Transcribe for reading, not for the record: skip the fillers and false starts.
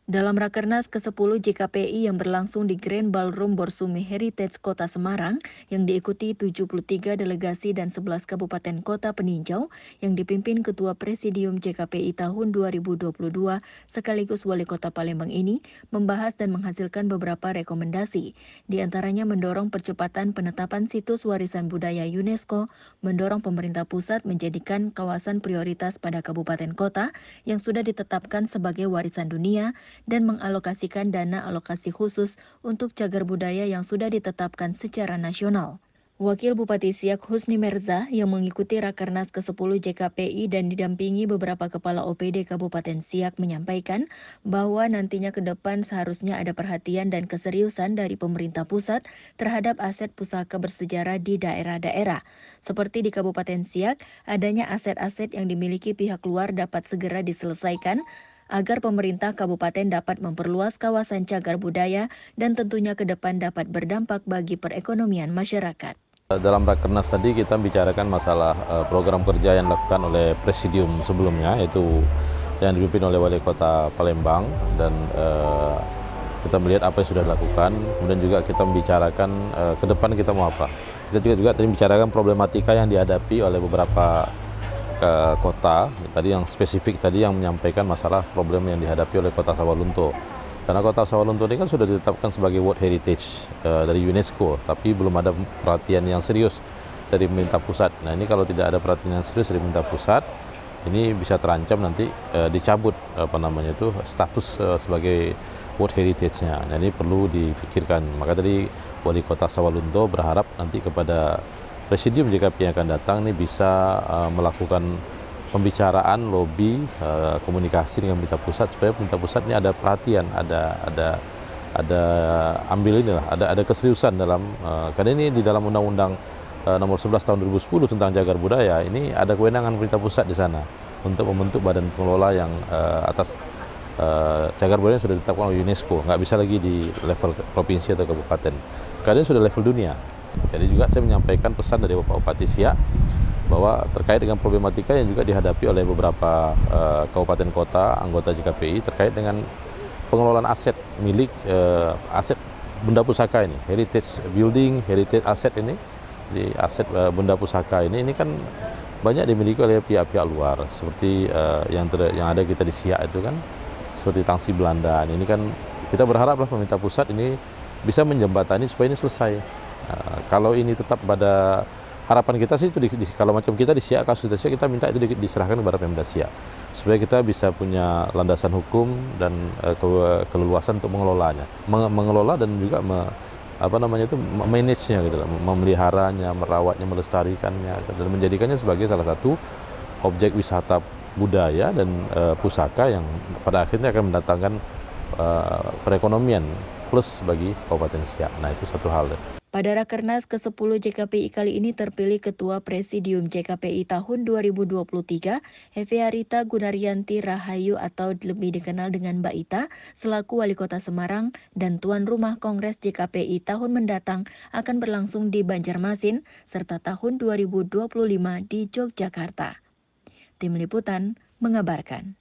Dalam Rakernas ke-10 JKPI yang berlangsung di Grand Ballroom Borsumi Heritage Kota Semarang yang diikuti 73 delegasi dan 11 kabupaten kota peninjau yang dipimpin Ketua Presidium JKPI tahun 2022 sekaligus Wali Kota Palembang ini membahas dan menghasilkan beberapa rekomendasi. Di antaranya mendorong percepatan penetapan situs warisan budaya UNESCO, mendorong pemerintah pusat menjadikan kawasan prioritas pada kabupaten kota yang sudah ditetapkan sebagai warisan dunia, dan mengalokasikan dana alokasi khusus untuk cagar budaya yang sudah ditetapkan secara nasional. Wakil Bupati Siak Husni Merza yang mengikuti Rakernas ke-10 JKPI dan didampingi beberapa kepala OPD Kabupaten Siak menyampaikan bahwa nantinya ke depan seharusnya ada perhatian dan keseriusan dari pemerintah pusat terhadap aset pusaka bersejarah di daerah-daerah. Seperti di Kabupaten Siak, adanya aset-aset yang dimiliki pihak luar dapat segera diselesaikan agar pemerintah kabupaten dapat memperluas kawasan cagar budaya dan tentunya ke depan dapat berdampak bagi perekonomian masyarakat. Dalam Rakernas tadi kita bicarakan masalah program kerja yang dilakukan oleh Presidium sebelumnya, yaitu yang dipimpin oleh Wali Kota Palembang, dan kita melihat apa yang sudah dilakukan. Kemudian juga kita membicarakan ke depan kita mau apa. Kita juga tadi membicarakan problematika yang dihadapi oleh beberapa kota, tadi yang spesifik tadi yang menyampaikan masalah problem yang dihadapi oleh Kota Sawalunto. Karena Kota Sawalunto ini kan sudah ditetapkan sebagai World Heritage dari UNESCO, tapi belum ada perhatian yang serius dari pemerintah pusat. Nah, ini kalau tidak ada perhatian yang serius dari pemerintah pusat, ini bisa terancam nanti dicabut status sebagai World Heritage-nya. Nah, ini perlu dipikirkan. Maka tadi Wali Kota Sawalunto berharap nanti kepada Presidium JKP yang akan datang ini bisa melakukan pembicaraan, lobby, komunikasi dengan pemerintah pusat supaya pemerintah pusat ini ada perhatian, ada ada keseriusan dalam karena ini di dalam Undang-Undang Nomor 11 Tahun 2010 tentang cagar budaya ini ada kewenangan pemerintah pusat di sana untuk membentuk badan pengelola yang atas cagar budaya yang sudah ditetapkan oleh UNESCO, nggak bisa lagi di level provinsi atau kabupaten, karena ini sudah level dunia. Jadi juga saya menyampaikan pesan dari Bapak Bupati Siak bahwa terkait dengan problematika yang juga dihadapi oleh beberapa kabupaten kota anggota JKPI terkait dengan pengelolaan aset milik aset benda pusaka ini, heritage building, heritage aset ini, di aset benda pusaka ini kan banyak dimiliki oleh pihak-pihak luar seperti yang ada kita di Siak itu kan seperti Tangsi Belanda. Ini kan kita berharaplah pemerintah pusat ini bisa menjembatani supaya ini selesai. Kalau ini tetap pada harapan kita sih itu kalau macam kita di Siak, kasus di Siak kita minta itu diserahkan kepada Pemda Siak supaya kita bisa punya landasan hukum dan keleluasan untuk mengelolanya, mengelola dan juga manage-nya gitu, memeliharanya, merawatnya, melestarikannya dan menjadikannya sebagai salah satu objek wisata budaya dan pusaka yang pada akhirnya akan mendatangkan perekonomian plus bagi Kabupaten Siak. Nah, itu satu hal. Pada Rakernas ke-10 JKPI kali ini terpilih Ketua Presidium JKPI tahun 2023, Heviarita Gunaryanti Rahayu atau lebih dikenal dengan Mbak Ita, selaku Wali Kota Semarang dan tuan rumah Kongres JKPI tahun mendatang akan berlangsung di Banjarmasin, serta tahun 2025 di Yogyakarta. Tim Liputan mengabarkan.